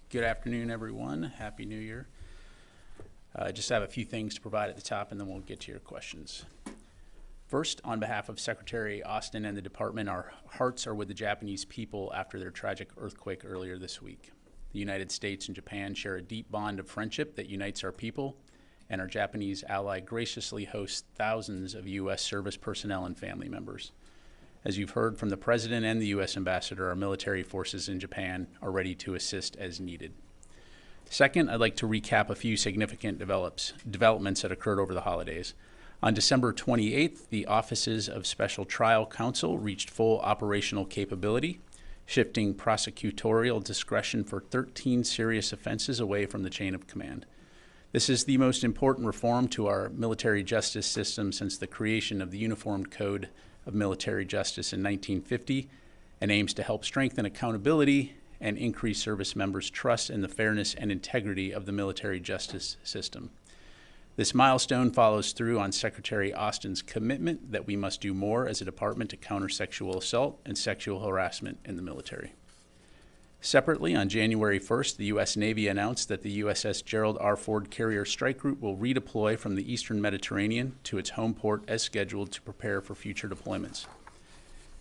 Good afternoon, everyone. Happy New Year. I just have a few things to provide at the top, and then we'll get to your questions. First, on behalf of Secretary Austin and the department, our hearts are with the Japanese people after their tragic earthquake earlier this week. The United States and Japan share a deep bond of friendship that unites our people, and our Japanese ally graciously hosts thousands of U.S. service personnel and family members. As you've heard from the President and the U.S. Ambassador, our military forces in Japan are ready to assist as needed. Second, I'd like to recap a few significant developments that occurred over the holidays. On December 28th, the Offices of Special Trial Counsel reached full operational capability, shifting prosecutorial discretion for 13 serious offenses away from the chain of command. This is the most important reform to our military justice system since the creation of the Uniform Code of Military Justice in 1950, and aims to help strengthen accountability and increase service members' trust in the fairness and integrity of the military justice system. This milestone follows through on Secretary Austin's commitment that we must do more as a department to counter sexual assault and sexual harassment in the military. Separately, on January 1st, the U.S. Navy announced that the USS Gerald R. Ford Carrier Strike Group will redeploy from the Eastern Mediterranean to its home port as scheduled to prepare for future deployments.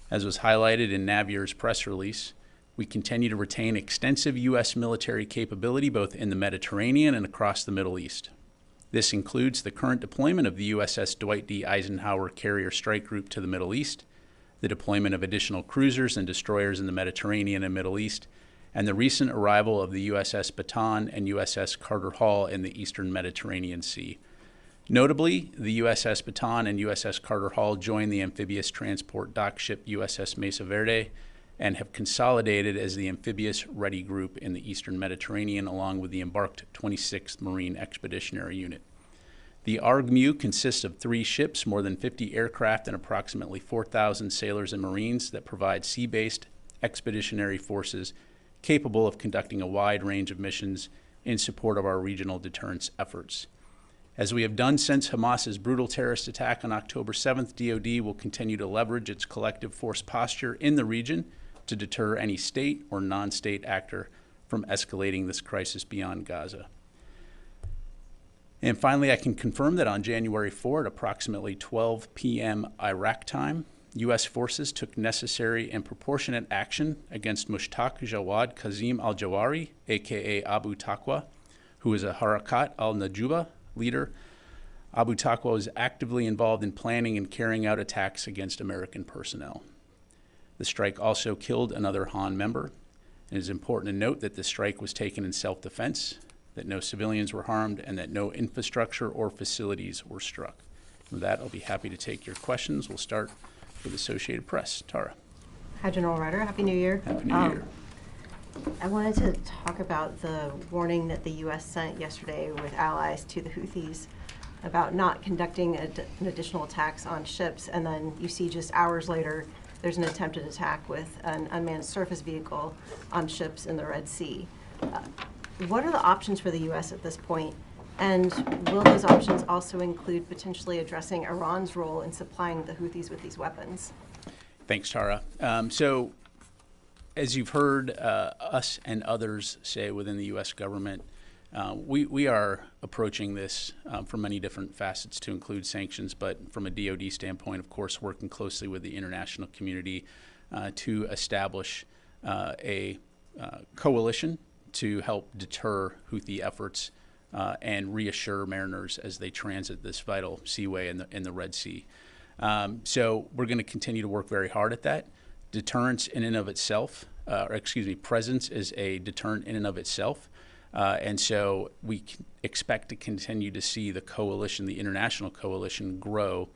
As was highlighted in Navier's press release, we continue to retain extensive U.S. military capability both in the Mediterranean and across the Middle East. This includes the current deployment of the USS Dwight D. Eisenhower Carrier Strike Group to the Middle East, the deployment of additional cruisers and destroyers in the Mediterranean and Middle East, and the recent arrival of the USS Baton and USS Carter Hall in the Eastern Mediterranean Sea. Notably, the USS Baton and USS Carter Hall joined the amphibious transport dock ship USS Mesa Verde and have consolidated as the amphibious ready group in the Eastern Mediterranean along with the embarked 26th Marine Expeditionary Unit. The ARGMU consists of 3 ships, more than 50 aircraft, and approximately 4,000 sailors and Marines that provide sea-based expeditionary forces capable of conducting a wide range of missions in support of our regional deterrence efforts. As we have done since Hamas's brutal terrorist attack on October 7th, DoD will continue to leverage its collective force posture in the region to deter any state or non-state actor from escalating this crisis beyond Gaza. And finally, I can confirm that on January 4 at approximately 12 p.m. Iraq time, U.S. forces took necessary and proportionate action against Mushtaq Jawad Kazim al-Jawari, aka Abu Taqwa, who is a Harakat al-Najuba leader. Abu Taqwa was actively involved in planning and carrying out attacks against American personnel. The strike also killed another Han member. It is important to note that the strike was taken in self-defense, that no civilians were harmed, and that no infrastructure or facilities were struck. With that, I'll be happy to take your questions. We'll start with Associated Press. Tara. Hi, General Ryder. Happy New Year. Happy New Year. I wanted to talk about the warning that the U.S. sent yesterday with allies to the Houthis about not conducting an additional attacks on ships, and then you see just hours later there's an attempted attack with an unmanned surface vehicle on ships in the Red Sea. What are the options for the U.S. at this point? And will those options also include potentially addressing Iran's role in supplying the Houthis with these weapons? Thanks, Tara. So, as you've heard us and others say within the U.S. government, we are approaching this from many different facets to include sanctions, but from a DoD standpoint, of course, working closely with the international community to establish a coalition to help deter Houthi efforts and reassure mariners as they transit this vital seaway in the Red Sea. So we're going to continue to work very hard at that. Deterrence in and of itself, presence is a deterrent in and of itself. And so we expect to continue to see the coalition, the international coalition, grow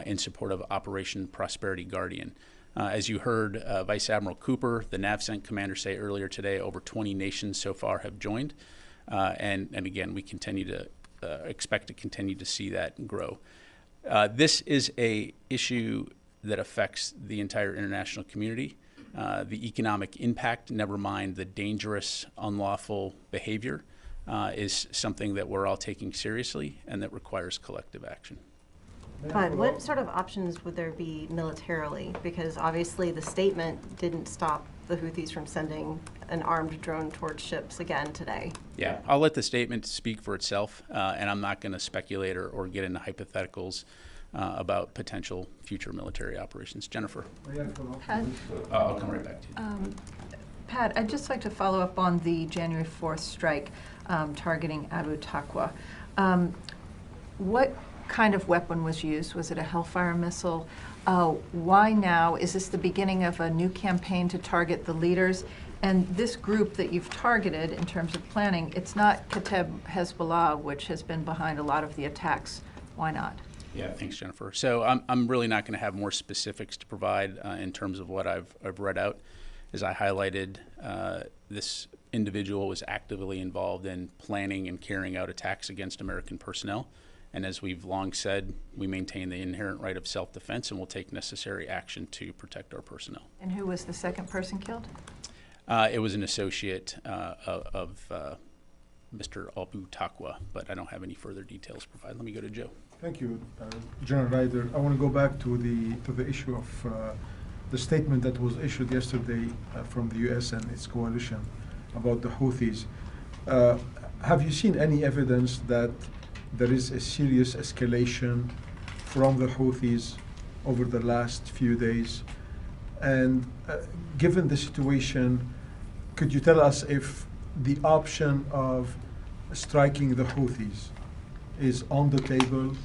in support of Operation Prosperity Guardian. As you heard Vice Admiral Cooper, the NAVCENT commander, say earlier today, over 20 nations so far have joined. And again, we continue to expect to continue to see that grow. This is an issue that affects the entire international community. The economic impact, never mind the dangerous, unlawful behavior, is something that we're all taking seriously and that requires collective action. But what sort of options would there be militarily? Because obviously the statement didn't stop the Houthis from sending an armed drone towards ships again today. Yeah, I'll let the statement speak for itself, and I'm not going to speculate or get into hypotheticals about potential future military operations. Jennifer? Pat, I'll come right back to you. Pat, I'd just like to follow up on the January 4th strike targeting Abu Taqwa. What kind of weapon was used? Was it a Hellfire missile? Why now? Is this the beginning of a new campaign to target the leaders? And this group that you've targeted in terms of planning, it's not Kateb Hezbollah, which has been behind a lot of the attacks. Why not? Yeah, thanks, Jennifer. So I'm really not going to have more specifics to provide in terms of what I've read out. As I highlighted, this individual was actively involved in planning and carrying out attacks against American personnel. And as we've long said, we maintain the inherent right of self-defense and will take necessary action to protect our personnel. And who was the second person killed? It was an associate of Mr. Abu Taqwa, but I don't have any further details to provide. Let me go to Joe. Thank you, General Ryder. I want to go back to the issue of the statement that was issued yesterday from the U.S. and its coalition about the Houthis. Have you seen any evidence that there is a serious escalation from the Houthis over the last few days? And given the situation, could you tell us if the option of striking the Houthis is on the table,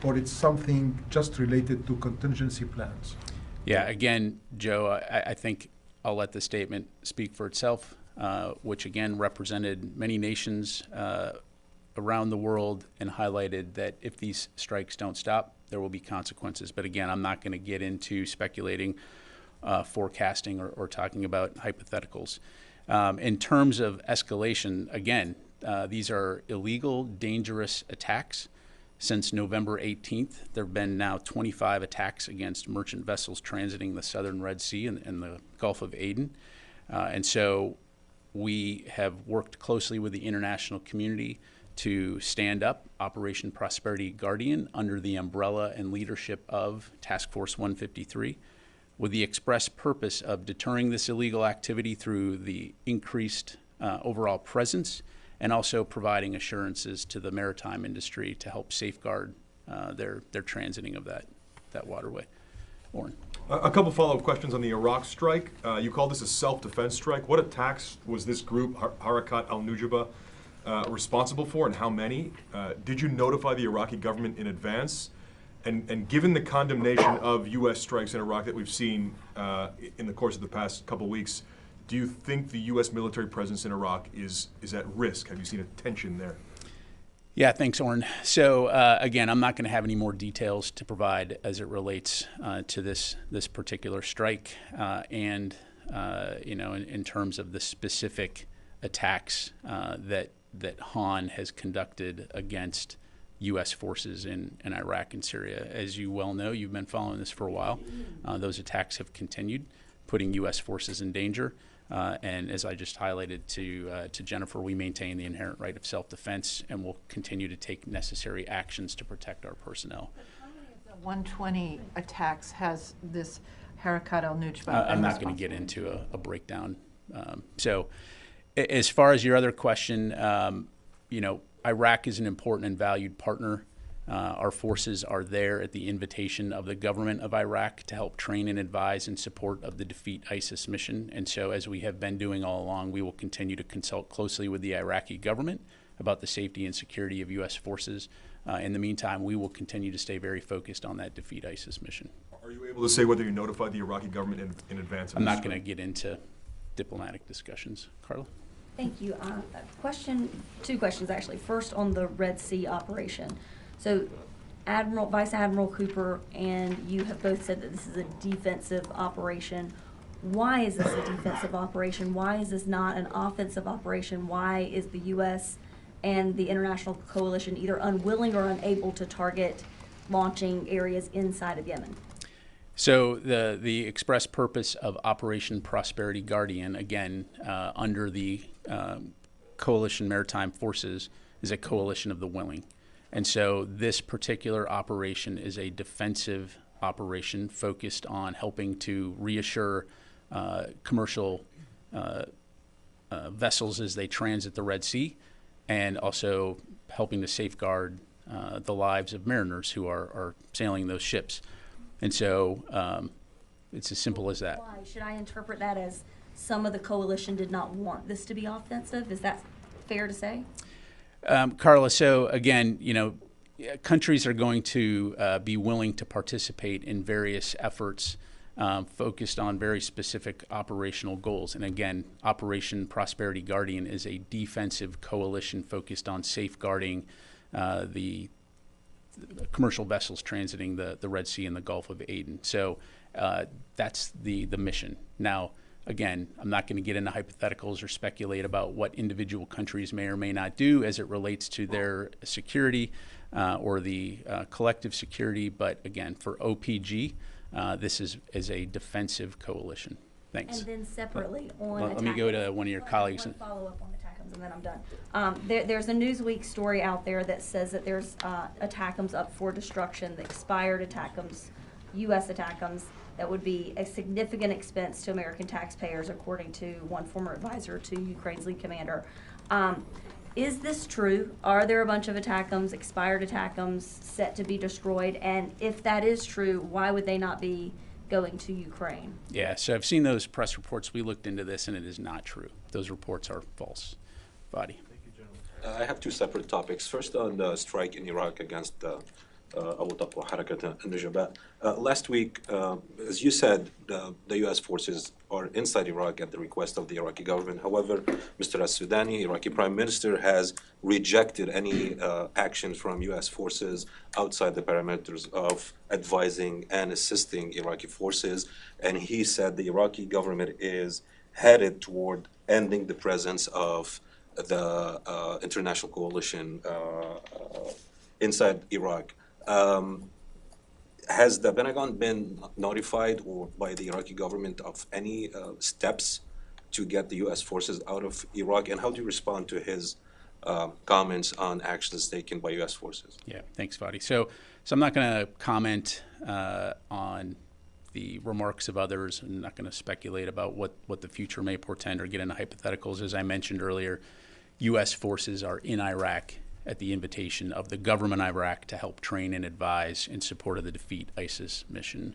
or it's something just related to contingency plans? Yeah, again, Joe, I think I'll let the statement speak for itself, which again represented many nations around the world and highlighted that if these strikes don't stop, there will be consequences. But again, I'm not going to get into speculating, forecasting, or talking about hypotheticals. In terms of escalation, again, these are illegal, dangerous attacks. Since November 18th, there have been now 25 attacks against merchant vessels transiting the southern Red Sea and the Gulf of Aden. And so we have worked closely with the international community to stand up Operation Prosperity Guardian under the umbrella and leadership of Task Force 153, with the express purpose of deterring this illegal activity through the increased overall presence and also providing assurances to the maritime industry to help safeguard their transiting of that waterway. Oren. A couple follow-up questions on the Iraq strike. You called this a self-defense strike. What attacks was this group, Harakat al-Nujaba, responsible for, and how many? Did you notify the Iraqi government in advance? And given the condemnation of U.S. strikes in Iraq that we've seen in the course of the past couple weeks, do you think the U.S. military presence in Iraq is at risk? Have you seen a tension there? Yeah, thanks, Oren. So again, I'm not going to have any more details to provide as it relates to this particular strike, and in terms of the specific attacks that Han has conducted against U.S. forces in Iraq and Syria. As you well know, you've been following this for a while. Those attacks have continued, putting U.S. forces in danger. And as I just highlighted to Jennifer, we maintain the inherent right of self-defense and will continue to take necessary actions to protect our personnel. How many of the 120 attacks has this Harakat al-Nujaba? I'm not going to get into a breakdown. So as far as your other question, Iraq is an important and valued partner. Our forces are there at the invitation of the government of Iraq to help train and advise in support of the Defeat ISIS mission. And so, as we have been doing all along, we will continue to consult closely with the Iraqi government about the safety and security of U.S. forces. In the meantime, we will continue to stay very focused on that Defeat ISIS mission. Are you able to say whether you notified the Iraqi government in advance? I'm not going to get into diplomatic discussions. Carla? Thank you. Two questions actually. First, on the Red Sea operation. So Vice Admiral Cooper and you have both said that this is a defensive operation. Why is this a defensive operation? Why is this not an offensive operation? Why is the U.S. and the international coalition either unwilling or unable to target launching areas inside of Yemen? So the express purpose of Operation Prosperity Guardian, again, under the Coalition Maritime Forces, is a coalition of the willing. And so this particular operation is a defensive operation focused on helping to reassure commercial vessels as they transit the Red Sea, and also helping to safeguard the lives of mariners who are sailing those ships. And so it's as simple as that. Why? Should I interpret that as some of the coalition did not want this to be offensive? Is that fair to say? Carla, so again, countries are going to be willing to participate in various efforts focused on very specific operational goals. And again, Operation Prosperity Guardian is a defensive coalition focused on safeguarding the commercial vessels transiting the Red Sea and the Gulf of Aden. So that's the mission. Now, again, I'm not going to get into hypotheticals or speculate about what individual countries may or may not do as it relates to their security or the collective security. But again, for OPG, this is a defensive coalition. Thanks. And then separately on Let me go to one of your colleagues. One follow up on ATACMS and then I'm done. There's a Newsweek story out there that says that there's ATACMS up for destruction, the expired ATACMS, U.S. ATACMS, that would be a significant expense to American taxpayers, according to one former advisor to Ukraine's lead commander. Is this true? Are there a bunch of ATACMS, expired ATACMS, set to be destroyed? And if that is true, why would they not be going to Ukraine? Yeah, so I've seen those press reports. We looked into this, and it is not true. Those reports are false. Fadi. I have two separate topics. First, on the strike in Iraq against Abu Taqwa Harakat al-Nujaba. Last week, as you said, the U.S. forces are inside Iraq at the request of the Iraqi government. However, Mr. al-Sudani, Iraqi Prime Minister, has rejected any actions from U.S. forces outside the parameters of advising and assisting Iraqi forces. And he said the Iraqi government is headed toward ending the presence of the international coalition inside Iraq. Has the Pentagon been notified or by the Iraqi government of any steps to get the U.S. forces out of Iraq? And how do you respond to his comments on actions taken by U.S. forces? Yeah, thanks, Fadi. So I'm not going to comment on the remarks of others. I'm not going to speculate about what the future may portend or get into hypotheticals. As I mentioned earlier, U.S. forces are in Iraq at the invitation of the government of Iraq to help train and advise in support of the Defeat ISIS mission.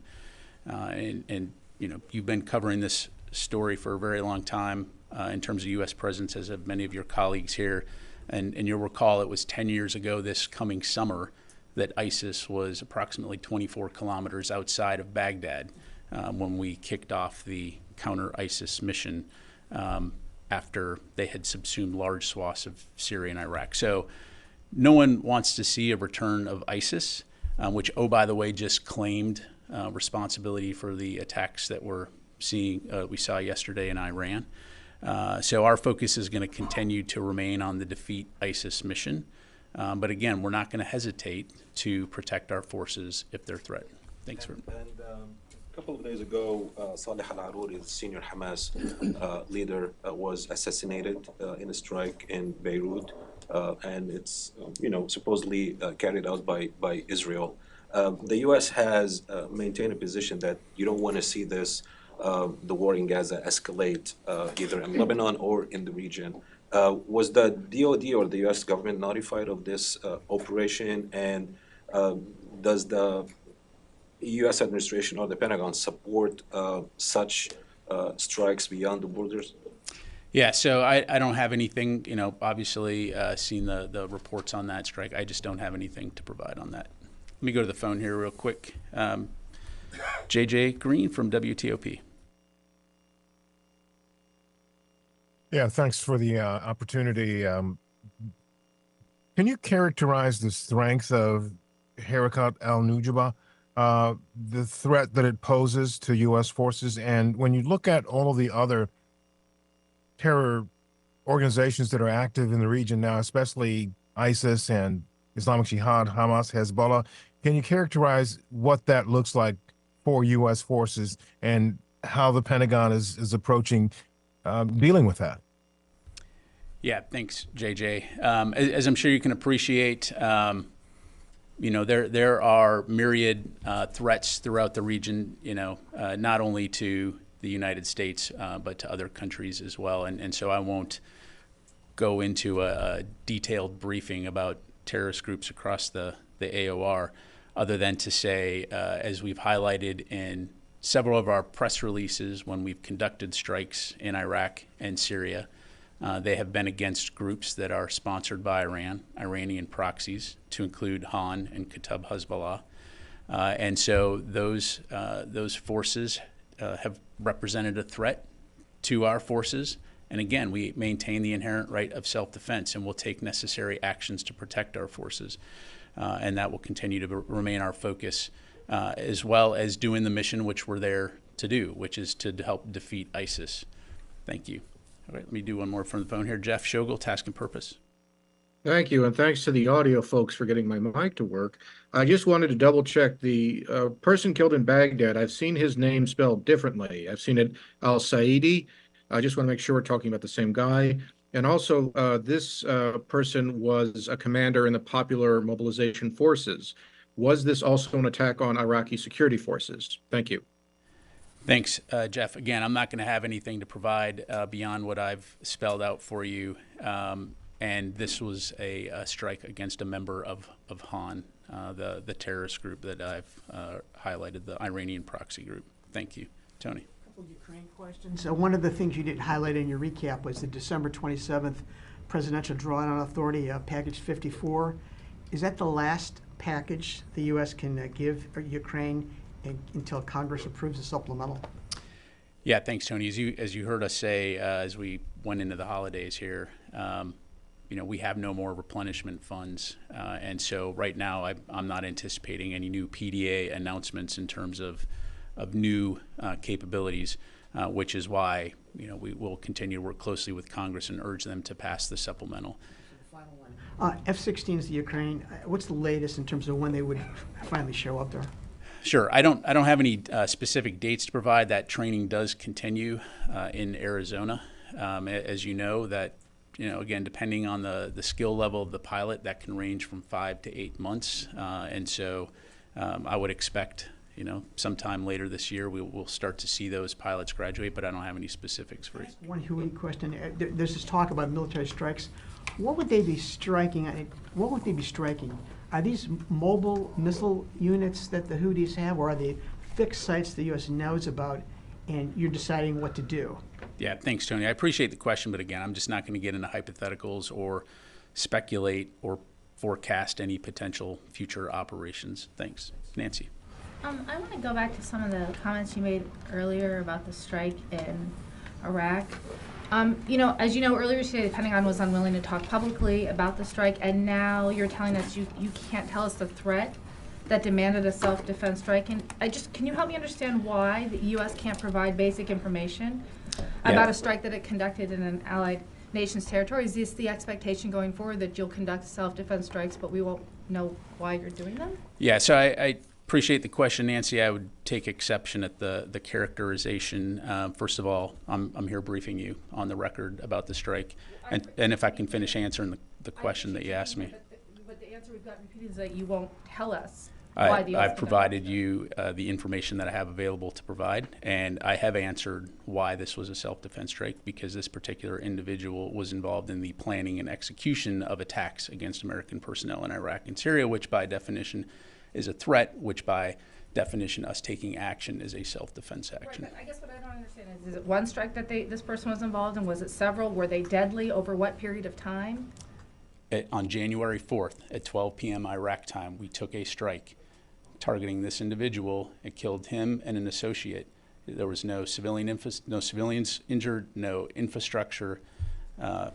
And you've been covering this story for a very long time in terms of U.S. presence, as have many of your colleagues here. And you'll recall it was 10 years ago this coming summer that ISIS was approximately 24 kilometers outside of Baghdad when we kicked off the counter-ISIS mission after they had subsumed large swaths of Syria and Iraq. So no one wants to see a return of ISIS, which, oh, by the way, just claimed responsibility for the attacks that we saw yesterday in Iran. So our focus is going to continue to remain on the Defeat ISIS mission. But again, we're not going to hesitate to protect our forces if they're threatened. Thanks, And a couple of days ago, Saleh al-Aruri, the senior Hamas leader, was assassinated in a strike in Beirut. And it's supposedly carried out by Israel. The U.S. has maintained a position that you don't want to see the war in Gaza escalate either in Lebanon or in the region. Was the DoD or the U.S. government notified of this operation? And does the U.S. administration or the Pentagon support such strikes beyond the borders? Yeah, so I don't have anything, obviously seen the reports on that strike. I just don't have anything to provide on that. Let me go to the phone here real quick. JJ Green from WTOP. Yeah, thanks for the opportunity. Can you characterize the strength of Harakat al-Nujaba, the threat that it poses to U.S. forces? And when you look at all of the other terror organizations that are active in the region now, especially ISIS and Islamic Jihad, Hamas, Hezbollah, can you characterize what that looks like for U.S. forces and how the Pentagon is approaching dealing with that? Yeah, thanks, JJ. As I'm sure you can appreciate, there are myriad threats throughout the region, not only to the United States, but to other countries as well. And so I won't go into a detailed briefing about terrorist groups across the AOR, other than to say, as we've highlighted in several of our press releases when we've conducted strikes in Iraq and Syria, they have been against groups that are sponsored by Iran, Iranian proxies, to include Han and Kata'ib Hezbollah. And so those forces have represented a threat to our forces. And again, we maintain the inherent right of self-defense, and will take necessary actions to protect our forces. And that will continue to remain our focus, as well as doing the mission which we're there to do, which is to help defeat ISIS. Thank you. All right, let me do one more from the phone here. Jeff Shogel, Task and Purpose. Thank you, and thanks to the audio folks for getting my mic to work. I just wanted to double check the person killed in Baghdad. I've seen his name spelled differently. I've seen it Al-Saidi. I just want to make sure we're talking about the same guy. And also, this person was a commander in the Popular Mobilization Forces. Was this also an attack on Iraqi security forces? Thank you. Thanks, Jeff. Again, I'm not going to have anything to provide beyond what I've spelled out for you. And this was a strike against a member of Han, the terrorist group that I've highlighted, the Iranian proxy group. Thank you. Tony. Ukraine questions. One of the things you didn't highlight in your recap was the December 27th Presidential Drawdown Authority, Package 54. Is that the last package the U.S. can give Ukraine until Congress approves a supplemental? Yeah, thanks, Tony. As you heard us say as we went into the holidays here, we have no more replenishment funds, and so right now I'm not anticipating any new PDA announcements in terms of new capabilities, which is why we will continue to work closely with Congress and urge them to pass the supplemental. F-16s to Ukraine. What's the latest in terms of when they would finally show up there? Sure. I don't have any specific dates to provide. That training does continue in Arizona, as you know. That again, depending on the skill level of the pilot, that can range from 5 to 8 months, and so I would expect sometime later this year we'll start to see those pilots graduate, but I don't have any specifics for you. One Huey question. There's this talk about military strikes. What would they be striking? What would they be striking? Are these mobile missile units that the Houthis have, or are they fixed sites the U.S. knows about and you're deciding what to do? Yeah, thanks, Tony. I appreciate the question, but again, I'm just not going to get into hypotheticals or speculate or forecast any potential future operations. Thanks. Nancy. I want to go back to some of the comments you made earlier about the strike in Iraq. As you know, earlier today, the Pentagon was unwilling to talk publicly about the strike, and now you're telling us you can't tell us the threat that demanded a self-defense strike. And can you help me understand why the U.S. can't provide basic information about a strike that it conducted in an allied nation's territory? Is this the expectation going forward, that you'll conduct self-defense strikes, but we won't know why you're doing them? Yeah, so I appreciate the question, Nancy. I would take exception at the characterization. First of all, I'm here briefing you on the record about the strike, and if I can finish answering the question that you asked me. But the answer we've got repeated is that you won't tell us why the U.S. I've provided you the information that I have available to provide, and I have answered why this was a self-defense strike, because this particular individual was involved in the planning and execution of attacks against American personnel in Iraq and Syria, which by definition is a threat, which by definition us taking action is a self-defense action. Right, but I guess what I don't understand is it one strike that this person was involved in? Was it several? Were they deadly? Over what period of time? On January 4th at 12 p.m. Iraq time, we took a strike targeting this individual. It killed him and an associate. There was no civilians injured, no infrastructure, and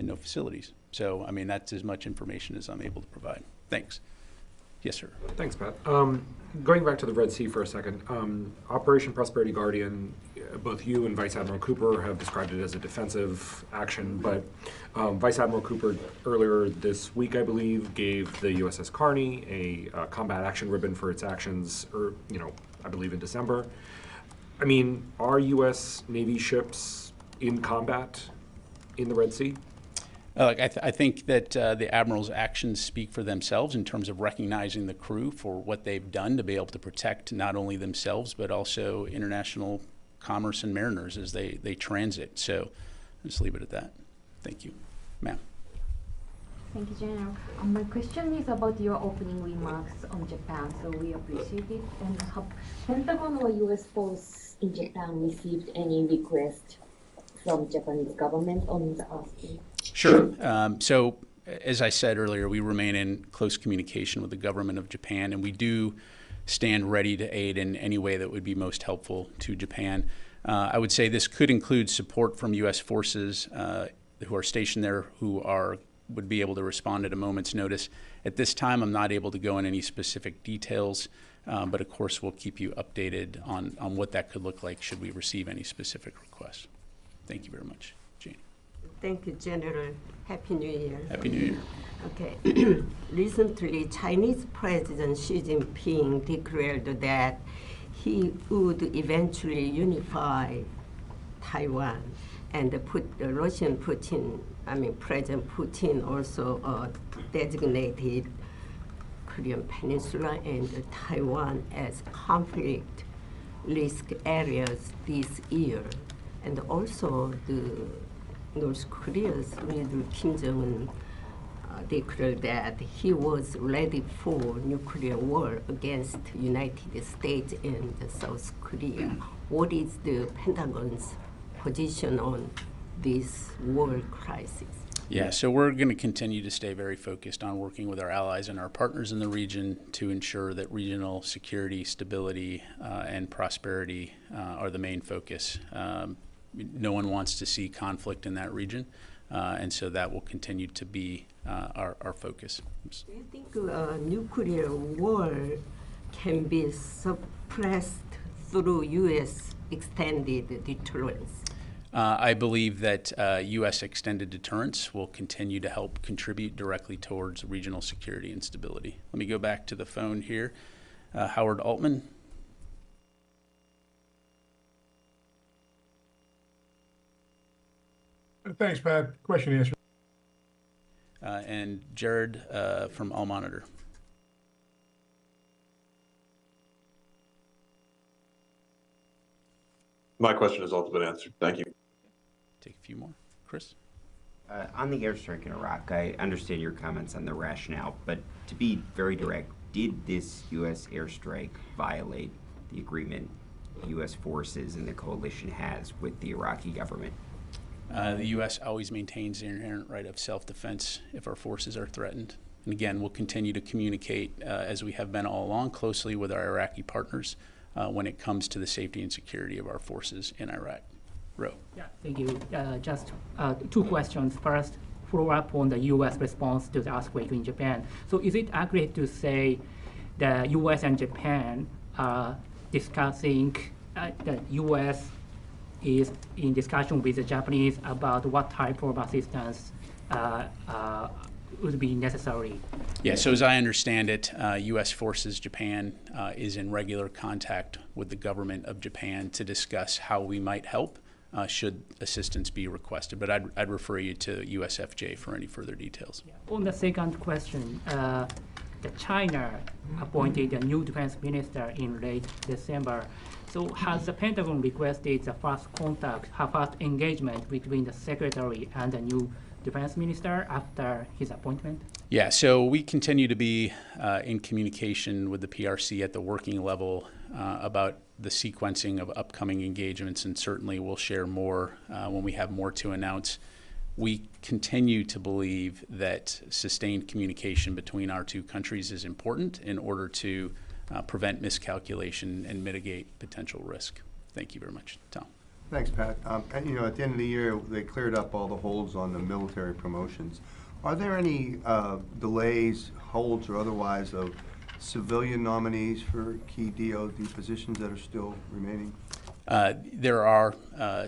no facilities. So, I mean, that's as much information as I'm able to provide. Thanks. Yes, sir. Thanks, Pat. Going back to the Red Sea for a second, Operation Prosperity Guardian, both you and Vice Admiral Cooper have described it as a defensive action, but Vice Admiral Cooper earlier this week, I believe, gave the USS Carney a combat action ribbon for its actions, I believe in December. I mean, are U.S. Navy ships in combat in the Red Sea? I think that the Admiral's actions speak for themselves in terms of recognizing the crew for what they've done to be able to protect not only themselves, but also international commerce and mariners as they transit. So I'll just leave it at that. Thank you. Ma'am. Thank you, General. My question is about your opening remarks on Japan, so we appreciate it. And have Pentagon or U.S. force in Japan received any request from Japanese government on the asking? Sure. So as I said earlier, we remain in close communication with the government of Japan, and we do stand ready to aid in any way that would be most helpful to Japan. I would say this could include support from U.S. forces who are stationed there who would be able to respond at a moment's notice. At this time, I'm not able to go in any specific details, but of course we'll keep you updated on what that could look like should we receive any specific requests. Thank you very much. Jane. Thank you, General. Happy New Year. Happy New Year. Okay. Recently, Chinese President Xi Jinping declared that he would eventually unify Taiwan, and President Putin also designated Korean Peninsula and Taiwan as conflict risk areas this year. And also North Korea's leader Kim Jong-un declared that he was ready for nuclear war against the United States and South Korea. What is the Pentagon's position on this war crisis? Yeah, so we're going to continue to stay very focused on working with our allies and our partners in the region to ensure that regional security, stability, and prosperity are the main focus. No one wants to see conflict in that region, and so that will continue to be our focus. Do you think nuclear war can be suppressed through U.S. extended deterrence? I believe that U.S. extended deterrence will continue to help contribute directly towards regional security and stability. Let me go back to the phone here. Howard Altman. Thanks, Pat. Question answered. And Jared from All Monitor. My question has also been answered. Thank you. Take a few more. Chris? On the airstrike in Iraq, I understand your comments on the rationale, but to be very direct, did this U.S. airstrike violate the agreement U.S. forces and the coalition has with the Iraqi government? The U.S. always maintains the inherent right of self-defense if our forces are threatened. And again, we'll continue to communicate, as we have been all along, closely with our Iraqi partners when it comes to the safety and security of our forces in Iraq. Ro. Yeah, thank you. Just two questions. First, follow up on the U.S. response to the earthquake in Japan. So is it accurate to say the U.S. and Japan are discussing, the U.S. is in discussion with the Japanese about what type of assistance would be necessary? Yeah, so as I understand it, U.S. Forces Japan is in regular contact with the government of Japan to discuss how we might help should assistance be requested. But I'd refer you to USFJ for any further details. Yeah. On the second question, China appointed a new defense minister in late December. So has the Pentagon requested the first engagement between the secretary and the new defense minister after his appointment? Yeah, so we continue to be in communication with the PRC at the working level about the sequencing of upcoming engagements, and certainly we'll share more when we have more to announce. We continue to believe that sustained communication between our two countries is important in order to prevent miscalculation and mitigate potential risk. Thank you very much. Tom. Thanks, Pat. And, you know, at the end of the year, they cleared up all the holds on the military promotions. Are there any delays, holds, or otherwise of civilian nominees for key DoD positions that are still remaining? There are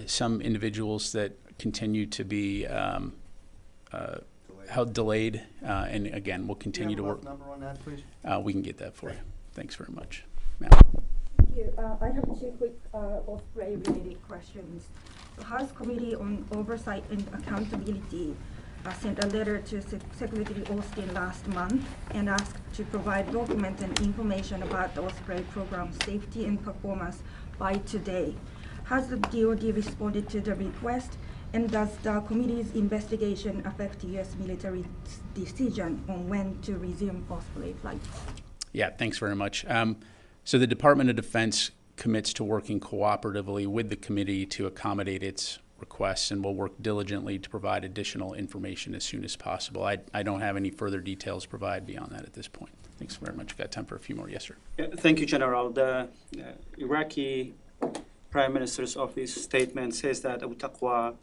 some individuals that continue to be delayed, and again, we'll continue to work. Do you have a rough number on that, please? We can get that for you. Thanks very much. Ma'am. Thank you. I have two quick Osprey-related questions. The House Committee on Oversight and Accountability sent a letter to Secretary Austin last month and asked to provide documents and information about the Osprey program safety and performance by today. Has the DoD responded to the request, and does the committee's investigation affect U.S. military's decision on when to resume Osprey flights? Yeah, thanks very much. So the Department of Defense commits to working cooperatively with the committee to accommodate its requests, and will work diligently to provide additional information as soon as possible. I don't have any further details to provide beyond that at this point. Thanks very much. We've got time for a few more. Yes, sir. Yeah, thank you, General. The Iraqi Prime Minister's office statement says that Abu Taqwa,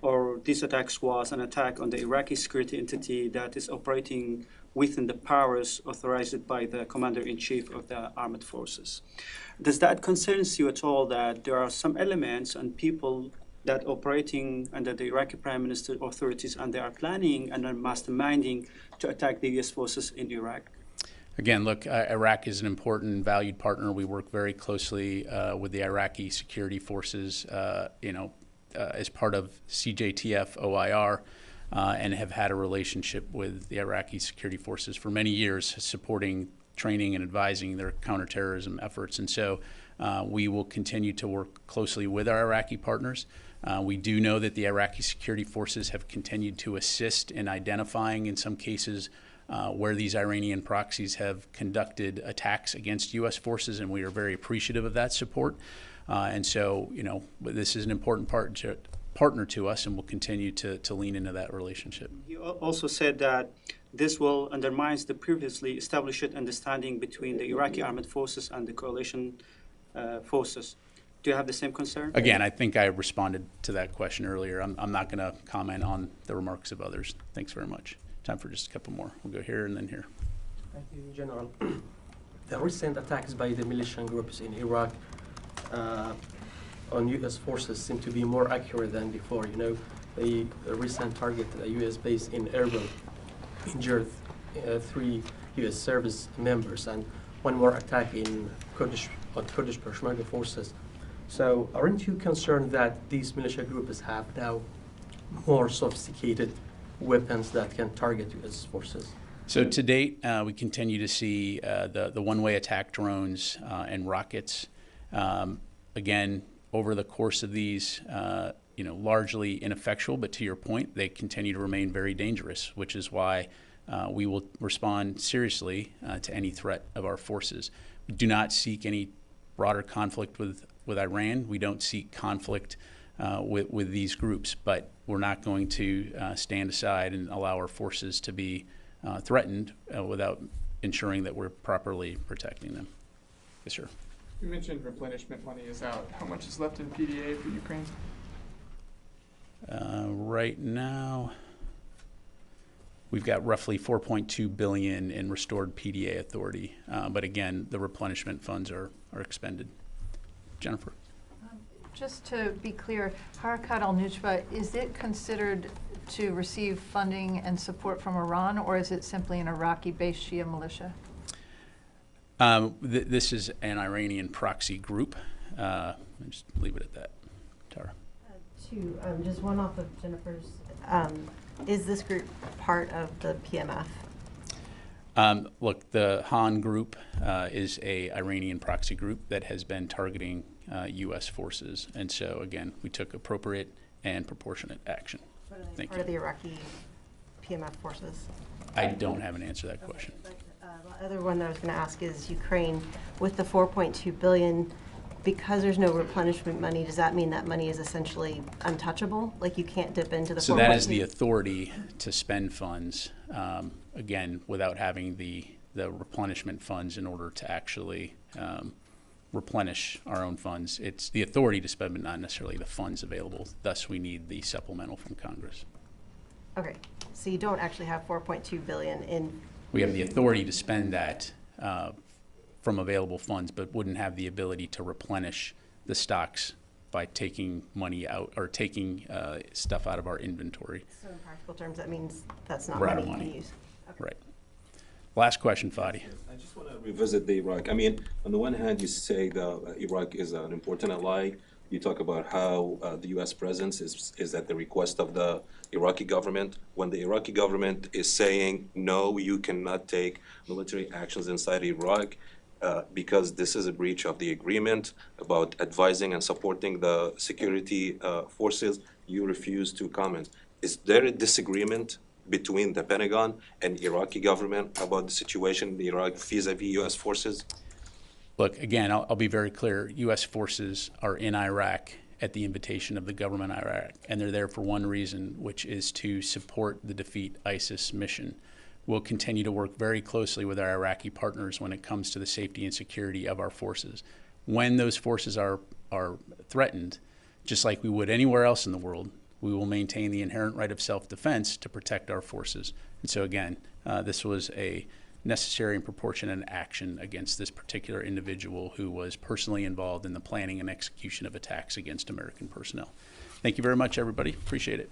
or this attack, was an attack on the Iraqi security entity that is operating within the powers authorized by the Commander-in-Chief of the Armed Forces. Does that concern you at all, that there are some elements and people that operating under the Iraqi Prime Minister authorities, and they are planning and are masterminding to attack the U.S. forces in Iraq? Again, look, Iraq is an important and valued partner. We work very closely with the Iraqi security forces, as part of CJTF OIR, and have had a relationship with the Iraqi security forces for many years, supporting training and advising their counterterrorism efforts. And so we will continue to work closely with our Iraqi partners. We do know that the Iraqi security forces have continued to assist in identifying, in some cases, where these Iranian proxies have conducted attacks against U.S. forces, and we are very appreciative of that support. And so, this is an important partner to us, and we'll continue to lean into that relationship. He also said that this will undermine the previously established understanding between the Iraqi armed forces and the coalition forces. Do you have the same concern? Again, I think I responded to that question earlier. I'm not going to comment on the remarks of others. Thanks very much. Time for just a couple more. We'll go here and then here. Thank you, General. The recent attacks by the militant groups in Iraq on U.S. forces seem to be more accurate than before. The recent target, a U.S. base in Erbil, injured 3 U.S. service members, and one more attack in Kurdish Peshmerga forces. So aren't you concerned that these militia groups have now more sophisticated weapons that can target U.S. forces? So to date, we continue to see the one-way attack drones and rockets. Again, over the course of these, largely ineffectual, but to your point, they continue to remain very dangerous, which is why we will respond seriously to any threat of our forces. We do not seek any broader conflict with Iran. We don't seek conflict with these groups, but we're not going to stand aside and allow our forces to be threatened without ensuring that we're properly protecting them. Yes, sir. You mentioned replenishment money is out. How much is left in PDA for Ukraine? Right now, we've got roughly $4.2 billion in restored PDA authority. But again, the replenishment funds are expended. Jennifer. Just to be clear, Harakat al-Nujba, is it considered to receive funding and support from Iran, or is it simply an Iraqi-based Shia militia? This is an Iranian proxy group. Just leave it at that. Tara. Just one off of Jennifer's. Is this group part of the PMF? Look, the Han group is a Iranian proxy group that has been targeting U.S. forces, and so again, we took appropriate and proportionate action. Thank you. Part of the Iraqi PMF forces? I don't have an answer to that question. Okay, but, the other one that I was going to ask is Ukraine. With the $4.2 billion, because there's no replenishment money, does that mean that money is essentially untouchable? Like you can't dip into the So that is the authority to spend funds, again, without having the replenishment funds in order to actually replenish our own funds. It's the authority to spend, but not necessarily the funds available. Thus, we need the supplemental from Congress. Okay, so you don't actually have $4.2 billion in. We have the authority to spend that from available funds, but wouldn't have the ability to replenish the stocks by taking money out or taking stuff out of our inventory. So in practical terms, that means that's not We're out money of you can money. use. Okay. Right. Last question, Fadi. I just want to revisit the Iraq. I mean, on the one hand, you say that Iraq is an important ally. You talk about how the U.S. presence is at the request of the Iraqi government. When the Iraqi government is saying, no, you cannot take military actions inside Iraq because this is a breach of the agreement about advising and supporting the security forces, you refuse to comment. Is there a disagreement between the Pentagon and Iraqi government about the situation in Iraq vis-a-vis U.S. forces? Look, again, I'll be very clear. U.S. forces are in Iraq at the invitation of the government of Iraq, and they're there for one reason, which is to support the Defeat ISIS mission. We'll continue to work very closely with our Iraqi partners when it comes to the safety and security of our forces. When those forces are threatened, just like we would anywhere else in the world, we will maintain the inherent right of self-defense to protect our forces. And so again, this was a necessary and proportionate action against this particular individual who was personally involved in the planning and execution of attacks against American personnel. Thank you very much, everybody. Appreciate it.